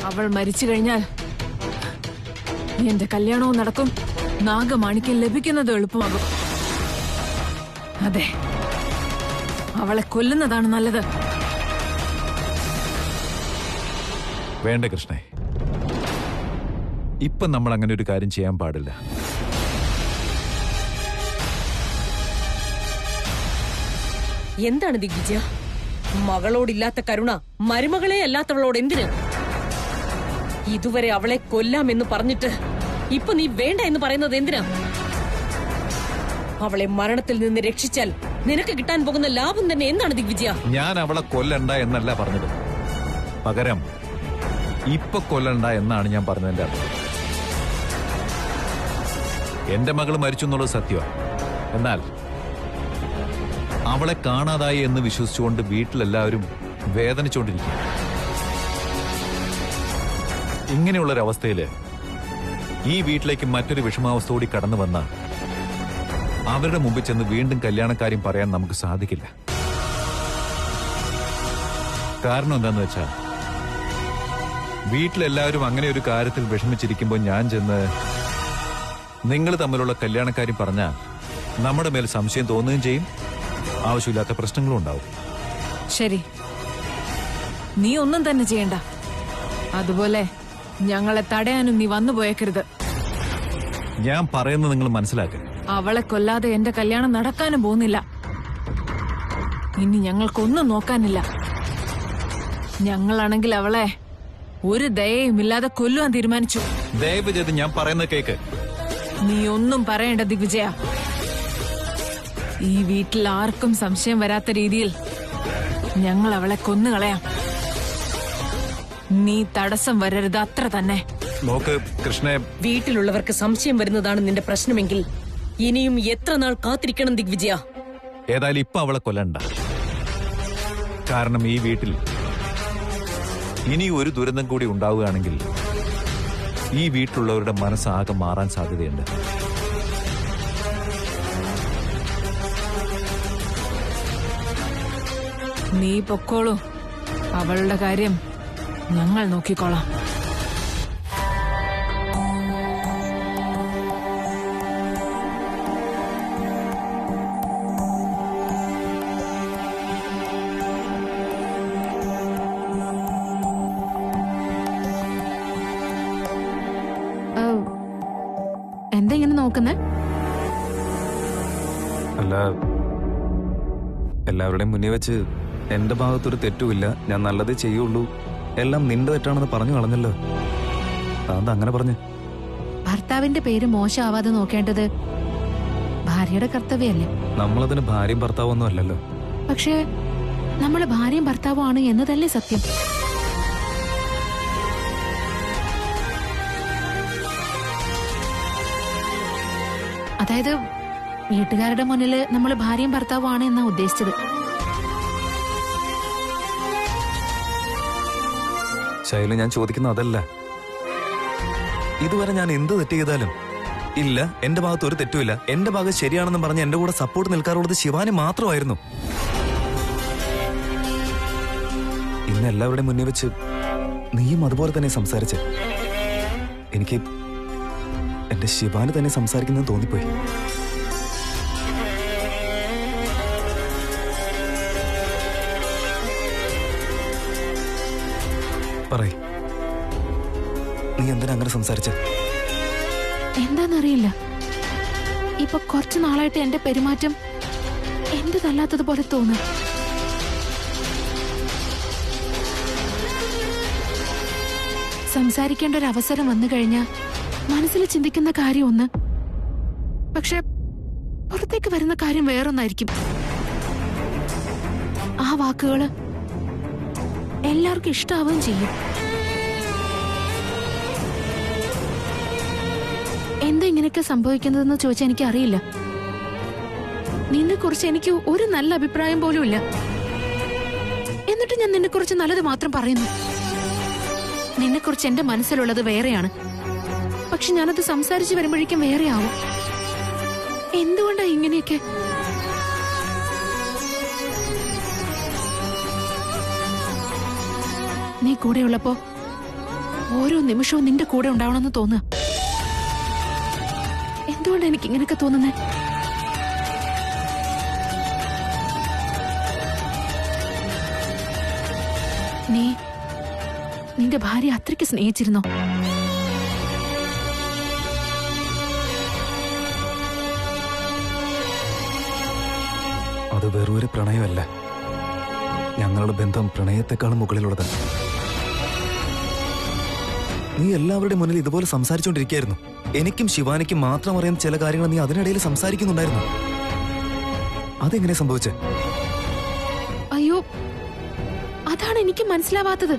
അവൾ മരിച്ചു കഴിഞ്ഞാൽ എന്റെ കല്യാണവും നടക്കും, നാഗമാണിക്യം ലഭിക്കുന്നത് എളുപ്പമാകും. അതെ, അവളെ കൊല്ലുന്നതാണ് നല്ലത്. വേണ്ട കൃഷ്ണേ, ഇപ്പൊ നമ്മൾ അങ്ങനെ ഒരു കാര്യം ചെയ്യാൻ പാടില്ല. എന്താണ് ദിഗ്വിജയ? മകളോടില്ലാത്ത കരുണ മരുമകളെ അല്ലാത്തവളോട് എന്തിന്? ഇതുവരെ അവളെ കൊല്ലാമെന്ന് പറഞ്ഞിട്ട് ഇപ്പൊ നീ വേണ്ട എന്ന് പറയുന്നത് എന്തിനാ? അവളെ മരണത്തിൽ നിന്ന് രക്ഷിച്ചാൽ നിനക്ക് കിട്ടാൻ പോകുന്ന ലാഭം തന്നെ എന്താണ് ദിഗ്വിജയ? ഞാൻ അവളെ കൊല്ലണ്ട എന്നല്ല പറഞ്ഞത്, പകരം ഇപ്പൊ കൊല്ലണ്ട എന്നാണ് ഞാൻ പറഞ്ഞതിന്റെ അർത്ഥം. എന്റെ മകള് മരിച്ചു എന്നുള്ളത് സത്യമാണ്. എന്നാൽ അവളെ കാണാതായി എന്ന് വിശ്വസിച്ചുകൊണ്ട് വീട്ടിലെല്ലാവരും വേദനിച്ചുകൊണ്ടിരിക്കുക. ഇങ്ങനെയുള്ളൊരവസ്ഥയില് ഈ വീട്ടിലേക്ക് മറ്റൊരു വിഷമാവസ്ഥ കൂടി കടന്നു വന്ന അവരുടെ മുമ്പിൽ ചെന്ന് വീണ്ടും കല്യാണക്കാര്യം പറയാൻ നമുക്ക് സാധിക്കില്ല. കാരണം എന്താന്ന് വെച്ചാൽ, വീട്ടിലെല്ലാവരും അങ്ങനെ ഒരു കാര്യത്തിൽ വിഷമിച്ചിരിക്കുമ്പോൾ ഞാൻ ചെന്ന് നിങ്ങൾ തമ്മിലുള്ള കല്യാണക്കാര്യം പറഞ്ഞാൽ നമ്മുടെ മേൽ സംശയം തോന്നുകയും ചെയ്യും, ആവശ്യമില്ലാത്ത പ്രശ്നങ്ങളും ഉണ്ടാവും. ശരി, നീ ഒന്നും തന്നെ ചെയ്യണ്ട. അതുപോലെ ഞങ്ങളെ തടയാനും നീ വന്നു പോയേക്കരുത്. ഞാൻ പറയുന്നത് നിങ്ങൾ മനസ്സിലാക്കുക. അവളെ കൊല്ലാതെ എന്റെ കല്യാണം നടക്കാനും പോകുന്നില്ല. ഇനി ഞങ്ങൾക്കൊന്നും നോക്കാനില്ല. ഞങ്ങളാണെങ്കിൽ അവളെ ഒരു ദയയുമില്ലാതെ കൊല്ലുവാൻ തീരുമാനിച്ചു. ദയവ് ചെയ്ത് ഞാൻ പറയുന്നത് കേക്ക്. നീ ഒന്നും പറയേണ്ട ദിഗ്വിജയ. ഈ വീട്ടിൽ ആർക്കും സംശയം വരാത്ത രീതിയിൽ ഞങ്ങൾ അവളെ കൊന്നുകളയാം. നീ തടസ്സം വരരുത്, അത്ര തന്നെ. നോക്ക് കൃഷ്ണേ, വീട്ടിലുള്ളവർക്ക് സംശയം വരുന്നതാണ് നിന്റെ പ്രശ്നമെങ്കിൽ ഇനിയും എത്ര നാൾ കാത്തിരിക്കണം ദിഗ്വിജയ? ഏതായാലും ഇപ്പൊ അവളെ കൊല്ലണ്ട. കാരണം ഈ വീട്ടിൽ ഇനി ഒരു ദുരന്തം കൂടി ഉണ്ടാവുകയാണെങ്കിൽ ഈ വീട്ടിലുള്ളവരുടെ മനസ്സാകെ മാറാൻ സാധ്യതയുണ്ട്. നീ പൊക്കോളൂ, അവളുടെ കാര്യം ഞങ്ങൾ നോക്കിക്കോളാം. എന്താ ഇങ്ങനെ നോക്കുന്നേ? അല്ല, എല്ലാവരുടെയും മുന്നിൽ വെച്ച് എന്റെ ഭാഗത്തൊരു തെറ്റുമില്ല, ഞാൻ നല്ലതേ ചെയ്യുള്ളൂ, എല്ലാം നിന്റെ തെറ്റാണെന്ന് പറഞ്ഞു കളഞ്ഞല്ലോ. അതെന്താ അങ്ങനെ പറഞ്ഞു? ഭർത്താവിന്റെ പേര് മോശമാവാതെ നോക്കേണ്ടത് ഭാര്യയുടെ കർത്തവ്യമല്ലേ? നമ്മളതിന് ഭാര്യയും ഭർത്താവും ഒന്നും അല്ലല്ലോ. പക്ഷേ നമ്മള് ഭാര്യയും ഭർത്താവും ആണ് എന്നതല്ലേ സത്യം? അതായത് വീട്ടുകാരുടെ മുന്നിൽ നമ്മൾ ഭാര്യയും ഭർത്താവും ആണ് എന്നാ ഉദ്ദേശിച്ചത്. ശൈല, ഞാൻ ചോദിക്കുന്ന അതല്ല. ഇതുവരെ ഞാൻ എന്ത് തെറ്റ് ചെയ്താലും ഇല്ല, എന്റെ ഭാഗത്ത് ഒരു തെറ്റുമില്ല, എന്റെ ഭാഗം ശരിയാണെന്ന് പറഞ്ഞ് എന്റെ കൂടെ സപ്പോർട്ട് നിൽക്കാറുള്ളത് ശിവാനി മാത്രമായിരുന്നു. ഇന്ന് എല്ലാവരുടെയും മുന്നിൽ വെച്ച് നീയും അതുപോലെ തന്നെ സംസാരിച്ച് എനിക്ക് എന്റെ ശിവാനി തന്നെ സംസാരിക്കുന്നത് തോന്നിപ്പോയി. പറയ്, നീ എന്തിനാ അങ്ങനെ സംസാരിച്ച? എന്താന്നറിയില്ല, ഇപ്പൊ കുറച്ചു നാളായിട്ട് എന്റെ പെരുമാറ്റം എന്റേതല്ലാത്തതുപോലെ തോന്നുന്നു. സംസാരിക്കേണ്ട ഒരു അവസരം വന്നു കഴിഞ്ഞാൽ മനസ്സിൽ ചിന്തിക്കുന്ന കാര്യം ഒന്ന്, പക്ഷെ പുറത്തേക്ക് വരുന്ന കാര്യം വേറൊന്നായിരിക്കും. ആ വാക്കുകള് എല്ലാവർക്കും ഇഷ്ടാവുകയും ചെയ്യും. എന്താ ഇങ്ങനെയൊക്കെ സംഭവിക്കുന്നതെന്ന് ചോദിച്ചാൽ എനിക്ക് അറിയില്ല. നിന്നെ കുറിച്ച് എനിക്ക് ഒരു നല്ല അഭിപ്രായം പോലും ഇല്ല, എന്നിട്ട് ഞാൻ നിന്നെ കുറിച്ച് നല്ലത് മാത്രം പറയുന്നു. നിന്നെ കുറിച്ച് എന്റെ മനസ്സിലുള്ളത് വേറെയാണ്, പക്ഷെ ഞാനത് സംസാരിച്ചു വരുമ്പോഴേക്കും വേറെ ആവും. എന്തുകൊണ്ടാ ഇങ്ങനെയൊക്കെ? നീ കൂടെയുള്ളപ്പോ ഓരോ നിമിഷവും നിന്റെ കൂടെ ഉണ്ടാവണമെന്ന് തോന്നുക. എന്തുകൊണ്ട് എനിക്ക് ഇങ്ങനെയൊക്കെ തോന്നുന്നേ? നീ നിന്റെ ഭാര്യ അത്രയ്ക്ക് സ്നേഹിച്ചിരുന്നോ? അത് വെറൊരു പ്രണയമല്ല. ഞങ്ങളുടെ ബന്ധം പ്രണയത്തെക്കാളും മുകളിലുള്ളത്. നീ എല്ലാവരുടെ മുന്നിൽ ഇതുപോലെ സംസാരിച്ചുകൊണ്ടിരിക്കുകയായിരുന്നു. എനിക്കും ശിവാനിക്കും മാത്രം അറിയാൻ ചില കാര്യങ്ങൾ നീ അതിനിടയിൽ സംസാരിക്കുന്നുണ്ടായിരുന്നു. അതെങ്ങനെ സംഭവിച്ചേ? അയ്യോ, അതാണ് എനിക്ക് മനസ്സിലാവാത്തത്.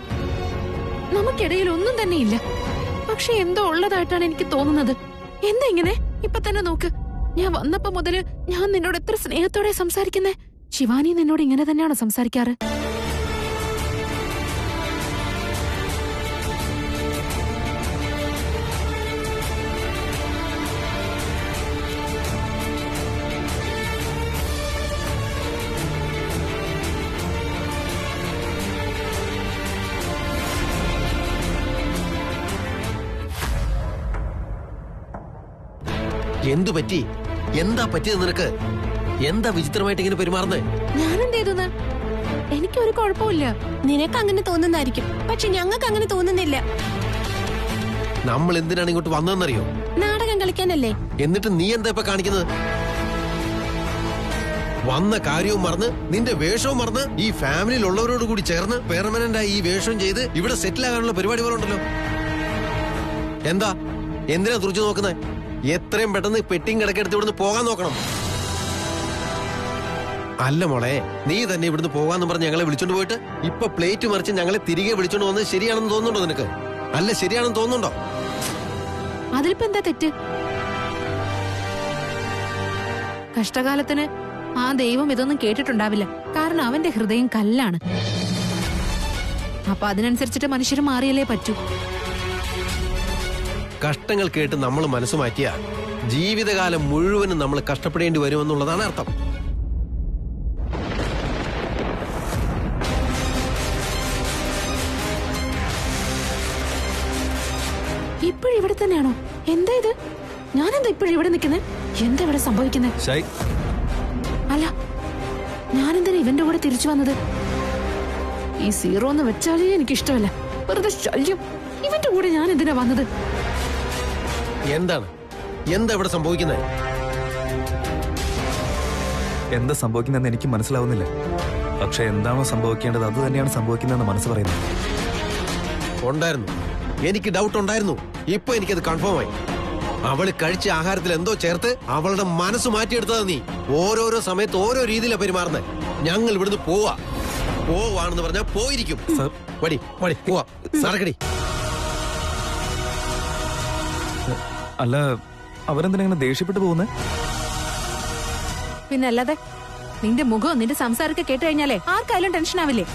നമുക്കിടയിൽ ഒന്നും തന്നെ ഇല്ല, പക്ഷെ എന്തോ ഉള്ളതായിട്ടാണ് എനിക്ക് തോന്നുന്നത്. എന്താ ഇങ്ങനെ? ഇപ്പൊ തന്നെ നോക്ക്, ഞാൻ വന്നപ്പോ മുതല് ഞാൻ നിന്നോട് എത്ര സ്നേഹത്തോടെ സംസാരിക്കുന്നേ. ശിവാനി നിന്നോട് ഇങ്ങനെ തന്നെയാണോ സംസാരിക്കാറ്? എന്തു പറ്റി? എന്താ പറ്റിയത് നിനക്ക്? എന്താ വിചിത്രമായിട്ട് ഇങ്ങനെ പെരുമാറുന്നേ? ഞാനെന്ത് ചെയ്തു? എനിക്കൊരു കുഴപ്പമില്ല. നിനക്ക് അങ്ങനെ തോന്നുന്നായിരിക്കും, പക്ഷെ ഞങ്ങൾക്ക് അങ്ങനെ തോന്നുന്നില്ല. നമ്മൾ എന്തിനാണ് ഇങ്ങോട്ട് വന്നതെന്നറിയോ? നാടകം കളിക്കാനല്ലേ. എന്നിട്ട് നീ എന്താ ഇപ്പൊ കാണിക്കുന്നത്? വന്ന കാര്യവും മറന്ന് നിന്റെ വേഷവും മറന്ന് ഈ ഫാമിലിയിലുള്ളവരോട് കൂടി ചേർന്ന് പെർമനന്റ് ആയി ഈ വേഷം ചെയ്ത് ഇവിടെ സെറ്റിൽ ആകാനുള്ള പരിപാടി പോലെ ഉണ്ടല്ലോ. എന്താ എന്തിനാ തുറച്ചു നോക്കുന്നത്? എത്രയും പെട്ടെന്ന് പെട്ടിയും കിടക്കെടുത്ത് ഇവിടുന്ന് പോകാൻ നോക്കണം. അല്ല മോളെ, നീ തന്നെ ഇവിടുന്ന് പോകാന്ന് പറഞ്ഞ് ഞങ്ങളെ വിളിച്ചോണ്ട് പോയിട്ട് ഇപ്പൊ പ്ലേറ്റ് മറിച്ച് ഞങ്ങളെ തിരികെ വിളിച്ചോണ്ട് വന്നത് ശരിയാണെന്ന് തോന്നുന്നുണ്ടോ നിനക്ക്? അല്ല, ശരിയാണെന്ന് തോന്നുന്നുണ്ടോ? അതിലിപ്പോ എന്താ തെറ്റ്? കഷ്ടകാലത്തിന് ആ ദൈവം ഇതൊന്നും കേട്ടിട്ടുണ്ടാവില്ല. കാരണം അവന്റെ ഹൃദയം കല്ലാണ്. അപ്പൊ അതിനനുസരിച്ചിട്ട് മനുഷ്യർ മാറിയല്ലേ പറ്റൂ. കഷ്ടങ്ങൾ കേട്ട് നമ്മൾ മനസ്സ് മാറ്റിയ ജീവിതകാലം മുഴുവനും നമ്മൾ കഷ്ടപ്പെടേണ്ടി വരുമെന്നുള്ളതാണ് അർത്ഥം. ഇപ്പോഴും ഇവിടെ തന്നെയാണോ? എന്താ ഇത്? ഞാനെന്താ ഇപ്പോഴും ഇവിടെ നിൽക്കുന്നത്? എന്താ ഇവിടെ സംഭവിക്കുന്നത്? അല്ല, ഞാനെന്തിനാ ഇവന്റെ കൂടെ തിരിച്ചു വന്നത്? ഈ സീറോ എന്ന് വെച്ചാലേ എനിക്കിഷ്ടമല്ല. വെറുതെ ശല്യം. ഇവന്റെ കൂടെ ഞാൻ എന്തിനാ വന്നത്? എന്താണ് എന്താ ഇവിടെ സംഭവിക്കുന്നത്? എന്താ സംഭവിക്കുന്നതെന്ന് എനിക്ക് മനസ്സിലാവുന്നില്ല. പക്ഷെ എന്താണോ സംഭവിക്കേണ്ടത് അത് തന്നെയാണ് സംഭവിക്കുന്നതെന്ന് മനസ്സ് പറയുന്നത്. ഉണ്ടായിരുന്നു, എനിക്ക് ഡൗട്ട് ഉണ്ടായിരുന്നു. ഇപ്പൊ എനിക്കത് കൺഫേം ആയി. അവള് കഴിച്ച ആഹാരത്തിൽ എന്തോ ചേർത്ത് അവളുടെ മനസ്സ് മാറ്റിയെടുത്തതാ നീ. ഓരോരോ സമയത്ത് ഓരോ രീതിയിലാണ് പെരുമാറുന്നത്. ഞങ്ങൾ ഇവിടുന്ന് പോവാണെന്ന് പറഞ്ഞാൽ പോയിരിക്കും. വടി വടി പോവാ, നടക്കടി. അല്ല, അവരെന്തിനാ ഇങ്ങനെ ദേഷ്യപ്പെട്ടു പോകുന്നേ? പിന്നെ അല്ലാതെ നിന്റെ മുഖവും നിന്റെ സംസാരമൊക്കെ കേട്ട് കഴിഞ്ഞാലേ ആർക്കായാലും ടെൻഷൻ ആവില്ലേ?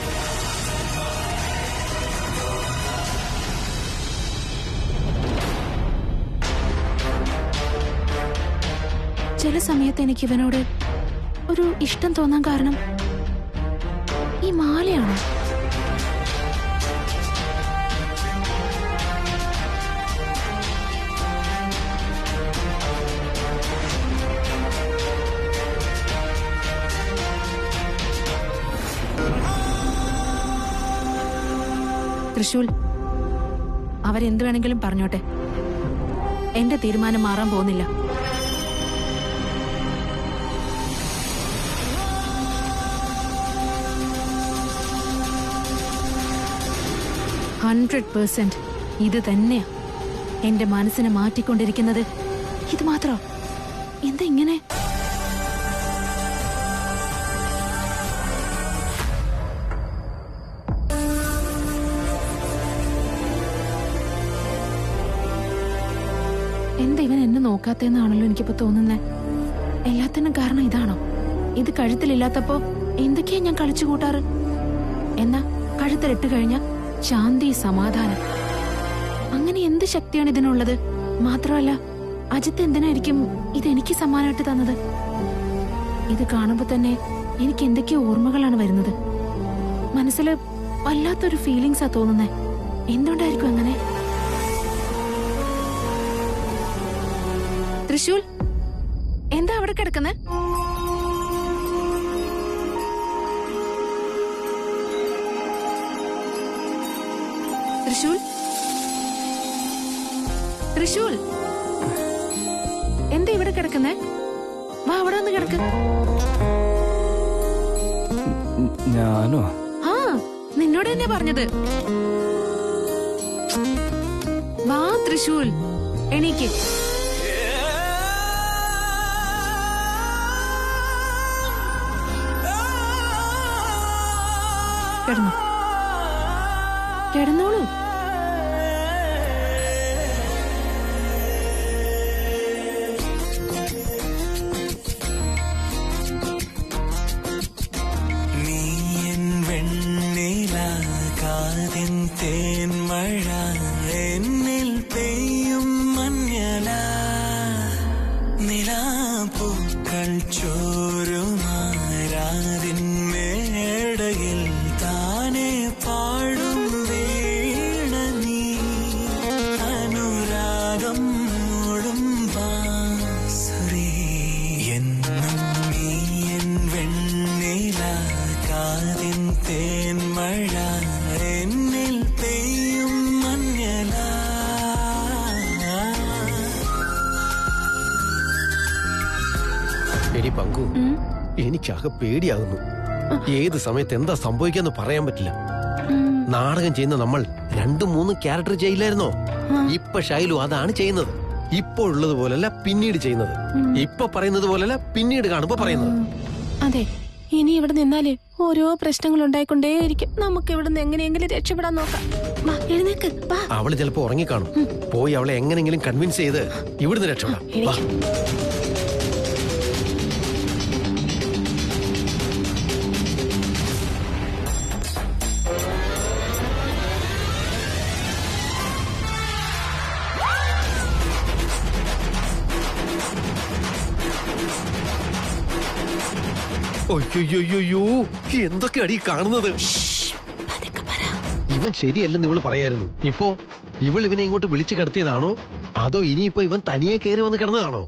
ചില സമയത്ത് എനിക്ക് ഇവനോട് ഒരു ഇഷ്ടം തോന്നാൻ കാരണം ഈ മാലയാണോ? തൃശൂൽ, അവരെന്ത് വേണമെങ്കിലും പറഞ്ഞോട്ടെ, എന്റെ തീരുമാനം മാറാൻ പോകുന്നില്ല. ഇത് തന്നെയാ എന്റെ മനസ്സിനെ മാറ്റിക്കൊണ്ടിരിക്കുന്നത്. ഇത് മാത്രം എന്താ ഇങ്ങനെ? എന്താ ഇവൻ എന്നെ നോക്കാത്തെന്നാണല്ലോ എനിക്കിപ്പോ തോന്നുന്നേ. എല്ലാത്തിനും കാരണം ഇതാണോ? ഇത് കഴുത്തിലില്ലാത്തപ്പോ എന്തൊക്കെയാ ഞാൻ കളിച്ചു കൂട്ടാറ്? എന്നാ കഴുത്തിലിട്ട് കഴിഞ്ഞ ശാന്തി, സമാധാനം, അങ്ങനെ എന്ത് ശക്തിയാണ് ഇതിനുള്ളത്? മാത്രമല്ല, അജിത്ത് എന്തിനായിരിക്കും ഇതെനിക്ക് സമ്മാനമായിട്ട് തന്നത്? ഇത് കാണുമ്പോ തന്നെ എനിക്ക് എന്തൊക്കെയോ ഓർമ്മകളാണ് വരുന്നത്. മനസ്സിൽ വല്ലാത്തൊരു ഫീലിങ്സാ തോന്നുന്നേ. എന്തുകൊണ്ടായിരിക്കും അങ്ങനെ? തൃശൂൽ എന്താ അവിടെ കിടക്കുന്നേ? തൃശൂൽ തൃശൂൽ എന്താ ഇവിടെ കിടക്കുന്നേ? വാ അവിടെ ഒന്ന് കിടക്ക്. ഞാനോ? ആ നിന്നോട് തന്നെ പറഞ്ഞത്. വാ തൃശൂൽ, എണീക്ക്. കിടന്നു, കിടന്നോളൂ. തേൻമഴ എന്നിൽ പെയ്യും മഞ്ഞല നിലാപ്പൂക്കൾ ചോരുമാരാതിൻ മേടയിൽ താനെ പാടും വീണ നീ അനുരാഗം മൂടും ബാസുരി എന്നും നീ എൻ വെണ്ണില കാതിൻ തേൻമഴ എന്നിൽ പെയ്യും മഞ്ഞല. എടി പങ്കു, എനിക്കാകെ പേടിയാകുന്നു. ഏത് സമയത്ത് എന്താ സംഭവിക്കാന്ന് പറയാൻ പറ്റില്ല. നാടകം ചെയ്യുന്ന നമ്മൾ 2-3 ക്യാരക്ടർ ചെയ്യില്ലായിരുന്നോ? ഇപ്പൊ ഷൈലു അതാണ് ചെയ്യുന്നത്. ഇപ്പൊ ഉള്ളത് പോലല്ല പിന്നീട് ചെയ്യുന്നത്. ഇപ്പൊ പറയുന്നത് പോലല്ല പിന്നീട് കാണുമ്പോ പറയുന്നത്. അതെ, ഇനി ഇവിടെ നിന്നാല് ഓരോ പ്രശ്നങ്ങൾ ഉണ്ടായിക്കൊണ്ടേയിരിക്കും. നമുക്ക് ഇവിടെ നിന്ന് എങ്ങനെയെങ്കിലും രക്ഷപ്പെടാൻ നോക്കാം. വാ, എഴുന്നേക്ക്, വാ. അവള് ചിലപ്പോ ഉറങ്ങിക്കാണും. പോയി അവളെ എങ്ങനെങ്കിലും കൺവിൻസ് ചെയ്ത് ഇവിടുന്ന് രക്ഷപ്പെടാം. വാ. ഒയ്യോ, എന്തൊക്കെ അടി കാണുന്നത്. ഇവൻ ശരിയല്ലെന്ന് ഇവള് പറയായിരുന്നു. ഇപ്പോ ഇവനെ ഇങ്ങോട്ട് വിളിച്ചു കിടത്തിയതാണോ അതോ ഇനിയിപ്പോ ഇവൻ തനിയെ കയറി വന്ന് കിടന്നതാണോ?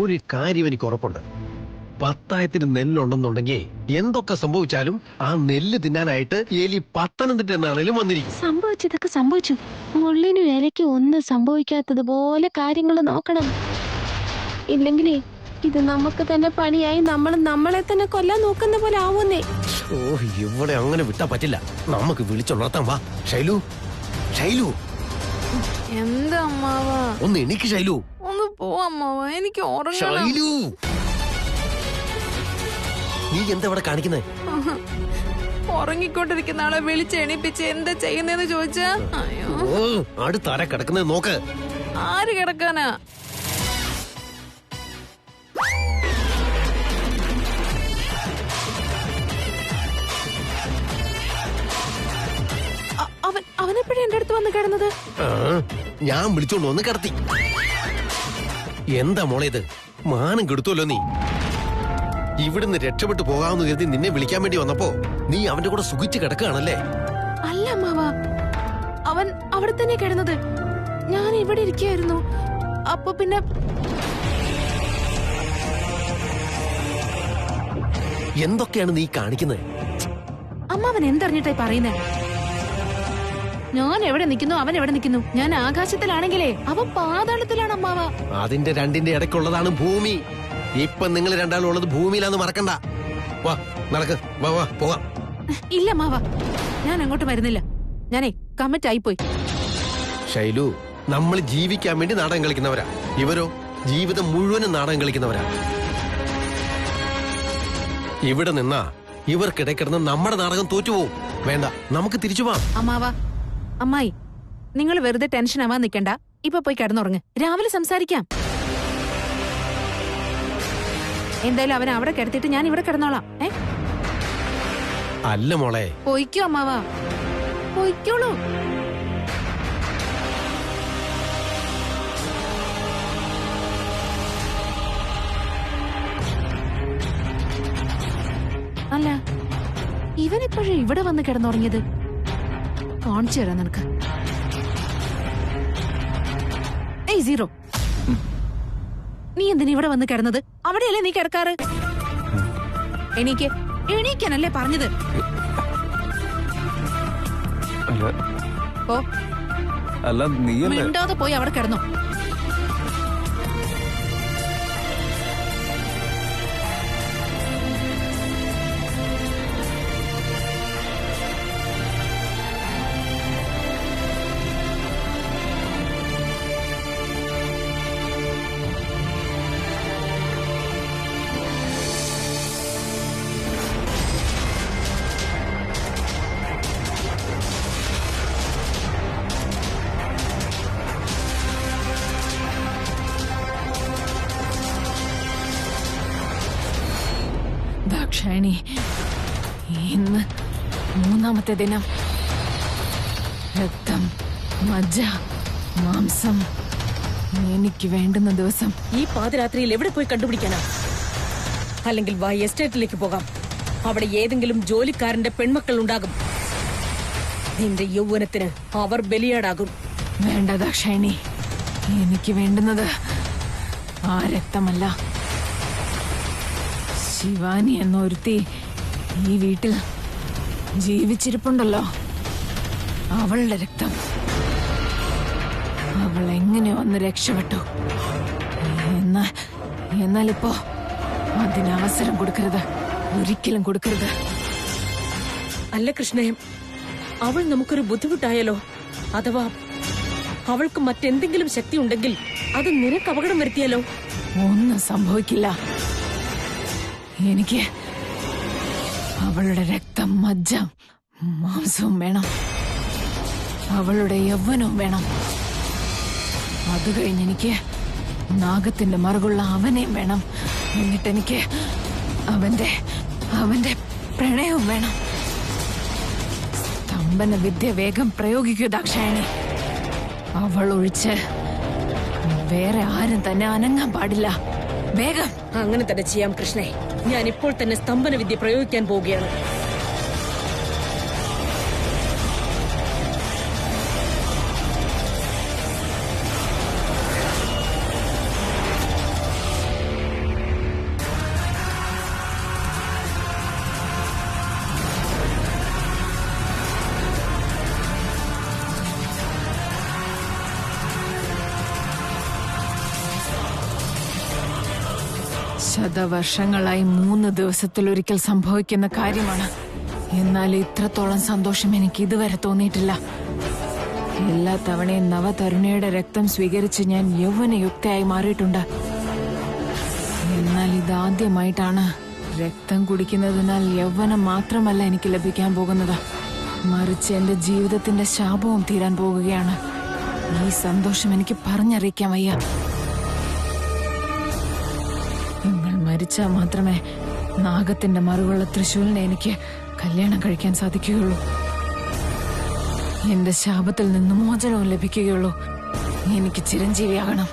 ഒരു കാര്യം എനിക്ക് ഉറപ്പുണ്ട്. 10,000 നെല്ലുണ്ടെന്നുണ്ടെങ്കിൽ എന്തൊക്കെ സംഭവിച്ചാലും ആ നെല്ല് തിന്നാനായിട്ട് എലി പത്തനംതിട്ട എന്നാണേലും വന്നിരിക്കും. സംഭവിച്ചതൊക്കെ സംഭവിച്ചു. മുള്ളിനും ഇലയ്ക്ക് ഒന്നും സംഭവിക്കാത്തതുപോലെ കാര്യങ്ങൾ നോക്കണം. ഇല്ലെങ്കിലേ ഇത് നമുക്ക് തന്നെ പണിയായി നമ്മൾ നമ്മളെ തന്നെ കൊല്ലാൻ നോക്കുന്ന പോലെ ആവുന്നേ. ഓ, ഇവിടെ അങ്ങനെ വിട്ടാ പറ്റില്ല. നമുക്ക് വിളിച്ചുണർത്താം. വാ ഷൈലു, ഷൈലു. എന്താ അമ്മാവാ? ഒന്ന് എണീക്ക് ഷൈലു. ഒന്ന് പോ അമ്മാവാ, എനിക്ക് ഉറങ്ങണം. ഷൈലു, നീ എന്താ ഇവിടെ കാണിക്കുന്നേ? ഉറങ്ങിക്കൊണ്ടിരിക്കുന്ന ആളെ വിളിച്ച് എണീപ്പിച്ച് എന്താ ചെയ്യുന്നതെന്ന് ചോദിച്ചാ? അയ്യോ, ഓ, അടുത്താര കിടക്കുന്നത് നോക്ക്. ആര് കിടക്കാനാ? അവനെപ്പോഴും എന്റെ അടുത്ത് വന്ന് കിടന്നത്? ഞാൻ വിളിച്ചോണ്ട് വന്ന് കിടത്തി. എന്താ മോളെ ഇത്? മാനം കെടുത്തുമല്ലോ നീ. ഇവിടുന്ന് രക്ഷപ്പെട്ടു പോകാമെന്ന് കരുതി നിന്നെ വിളിക്കാൻ വേണ്ടി വന്നപ്പോ നീ അവന്റെ കൂടെ സുഖിച്ച് കിടക്കുകയാണല്ലേ? അല്ല അമ്മാവാ, അവൻ അവിടെ തന്നെ കിടന്നത്. ഞാൻ ഇവിടെ ഇരിക്കുകയായിരുന്നു. അപ്പൊ പിന്നെ എന്തൊക്കെയാണ് നീ കാണിക്കുന്നത്? അമ്മാവൻ എന്തറിഞ്ഞിട്ടായി പറയുന്നേ? ഞാൻ എവിടെ നിൽക്കുന്നു, അവൻ എവിടെ നിൽക്കുന്നു. ഞാൻ ആകാശത്തിലാണെങ്കിലേ അവൻ പാതാളത്തിലാണ് അമ്മാവ. അതിന്റെ രണ്ടിന്റെ ഇടയ്ക്കുള്ളതാണ് ഭൂമി. ഇപ്പൊ നിങ്ങൾ രണ്ടാളും ഉള്ളത് ഭൂമിയിലാന്ന് മറക്കണ്ട. വാ നടക്ക്, വാ വാ പോവാം. ഇല്ല അമ്മാവ, ഞാൻ അങ്ങോട്ട് വരുന്നില്ല. ഞാനേ കമ്മിറ്റ് ആയിപ്പോയി. ഷൈലു, നമ്മൾ ജീവിക്കാൻ വേണ്ടി നാടകം കളിക്കുന്നവരാ. ഇവരോ ജീവിതം മുഴുവനും നാടകം കളിക്കുന്നവരാ. ഇവിടെ നിന്നാ ഇവർക്കിടക്കിടന്ന് നമ്മുടെ നാടകം തോറ്റുപോകും. വേണ്ട, നമുക്ക് തിരിച്ചു പോവാം. അമ്മാവ, അമ്മായി, നിങ്ങൾ വെറുതെ ടെൻഷൻ ആവാൻ നിൽക്കണ്ട. ഇപ്പൊ പോയി കിടന്നുറങ്ങ്, രാവിലെ സംസാരിക്കാം. എന്തായാലും അവനെ അവിടെ കിടത്തിട്ട് ഞാൻ ഇവിടെ കിടന്നോളാം. അല്ല മോളെ, പൊയ്ക്കോ അമ്മാവ, പൊയ്ക്കോളൂ. അല്ല, ഇവനെപ്പോഴും ഇവിടെ വന്ന് കിടന്നുറങ്ങിയത്? കാണിച്ചു തരാം നിനക്ക്. ഐ 0. നീ എന്തിനാ ഇവിടെ വന്ന് കിടന്നത്? അവിടെയല്ലേ നീ കിടക്കാറ്? എണീക്കാനല്ലേ പറഞ്ഞത്? ഓ അല്ല നീയല്ലേ? മിണ്ടാതെ പോയി അവിടെ കിടന്നു. ദാക്ഷായണി, ഇന്ന് 3-ാമത്തെ ദിനം. രക്തം, മജ്ജ, മാംസം എനിക്ക് വേണ്ടുന്ന ദിവസം. ഈ പാതിരാത്രിയിൽ എവിടെ പോയി കണ്ടുപിടിക്കാനാ? അല്ലെങ്കിൽ വാ എസ്റ്റേറ്റിലേക്ക് പോകാം. അവിടെ ഏതെങ്കിലും ജോലിക്കാരന്റെ പെൺമക്കൾ ഉണ്ടാകും. നിന്റെ യൗവനത്തിന് അവർ ബലിയാടാകും. വേണ്ട ദാക്ഷായണി, എനിക്ക് വേണ്ടുന്നത് ആ രക്തമല്ല. ശിവാനി എന്നൊരുത്തി ഈ വീട്ടിൽ ജീവിച്ചിരിപ്പുണ്ടല്ലോ, അവളുടെ രക്തം. അവൾ എങ്ങനെ വന്ന് രക്ഷപ്പെട്ടു? എന്നാലിപ്പോ അതിനവസരം കൊടുക്കരുത്, ഒരിക്കലും കൊടുക്കരുത്. അല്ല കൃഷ്ണയം, അവൾ നമുക്കൊരു ബുദ്ധിമുട്ടായാലോ? അഥവാ അവൾക്ക് മറ്റെന്തെങ്കിലും ശക്തി ഉണ്ടെങ്കിൽ അത് നിനക്ക് അപകടം വരുത്തിയാലോ? ഒന്നും സംഭവിക്കില്ല. എനിക്ക് അവളുടെ രക്തം, മജ്ജ, മാംസവും വേണം. അവളുടെ യൗവനവും വേണം. അത് കഴിഞ്ഞെനിക്ക് നാഗത്തിന്റെ മറുകുള്ള അവനെയും വേണം. എന്നിട്ടെനിക്ക് അവന്റെ പ്രണയവും വേണം. സ്തംഭന വിദ്യ വേഗം പ്രയോഗിക്കൂ ദാക്ഷായണി. അവൾ ഒഴിച്ച് വേറെ ആരും തന്നെ അനങ്ങാൻ പാടില്ല. വേഗം. അങ്ങനെ തന്നെ ചെയ്യാം കൃഷ്ണേ. ഞാൻ ഇപ്പോൾ തന്നെ സ്തംഭന വിദ്യ പ്രയോഗിക്കാൻ പോവുകയാണ്. ശതവർഷങ്ങളായി 3 ദിവസത്തിലൊരിക്കൽ സംഭവിക്കുന്ന കാര്യമാണ്. എന്നാൽ ഇത്രത്തോളം സന്തോഷം എനിക്ക് ഇതുവരെ തോന്നിയിട്ടില്ല. എല്ലാ തവണയും നവതരുണിയുടെ രക്തം സ്വീകരിച്ച് ഞാൻ യൗവനയുക്തയായി മാറിയിട്ടുണ്ട്. എന്നാൽ ഇതാദ്യമായിട്ടാണ് രക്തം കുടിക്കുന്നതിനാൽ യൗവനം മാത്രമല്ല എനിക്ക് ലഭിക്കാൻ പോകുന്നത്, മറിച്ച് എന്റെ ജീവിതത്തിന്റെ ശാപവും തീരാൻ പോകുകയാണ്. ഈ സന്തോഷം എനിക്ക് പറഞ്ഞറിയിക്കാൻ വയ്യ. നിങ്ങൾ മരിച്ചാൽ മാത്രമേ നാഗത്തിന്റെ മറുകുള്ള തൃശൂലിനെ എനിക്ക് കല്യാണം കഴിക്കാൻ സാധിക്കുകയുള്ളൂ. എന്റെ ശാപത്തിൽ നിന്ന് മോചനവും ലഭിക്കുകയുള്ളൂ. എനിക്ക് ചിരഞ്ജീവിയാകണം.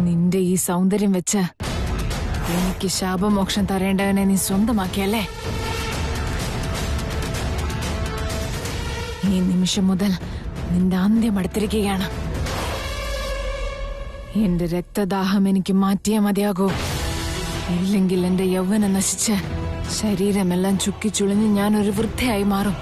നിന്റെ ഈ സൗന്ദര്യം വെച്ച് എനിക്ക് ശാപമോക്ഷം തരേണ്ടവനെ നീ സ്വന്തമാക്കിയല്ലേ? ഈ നിമിഷം മുതൽ നിന്റെ അന്ത്യം അടുത്തിരിക്കുകയാണ്. എന്റെ രക്തദാഹം എനിക്ക് മാറ്റിയേ മതിയാകൂ. ഇല്ലെങ്കിൽ എന്റെ യൗവനം നശിച്ച് ശരീരമെല്ലാം ചുക്കിച്ചുളിഞ്ഞ് ഞാൻ ഒരു വൃദ്ധയായി മാറും.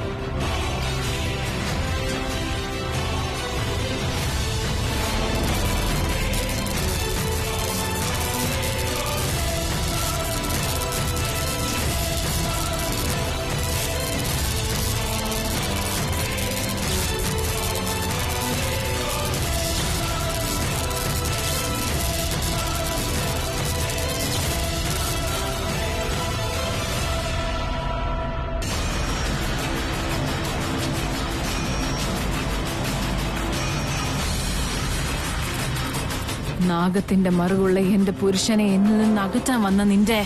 നാഗത്തിന്റെ മറുകുള്ള എന്റെ പുരുഷനെ എന്നിൽ നിന്ന് അകറ്റാൻ വന്ന നിന്റെ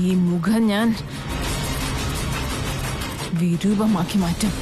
ഈ മുഖം ഞാൻ വിരൂപമാക്കി മാറ്റും.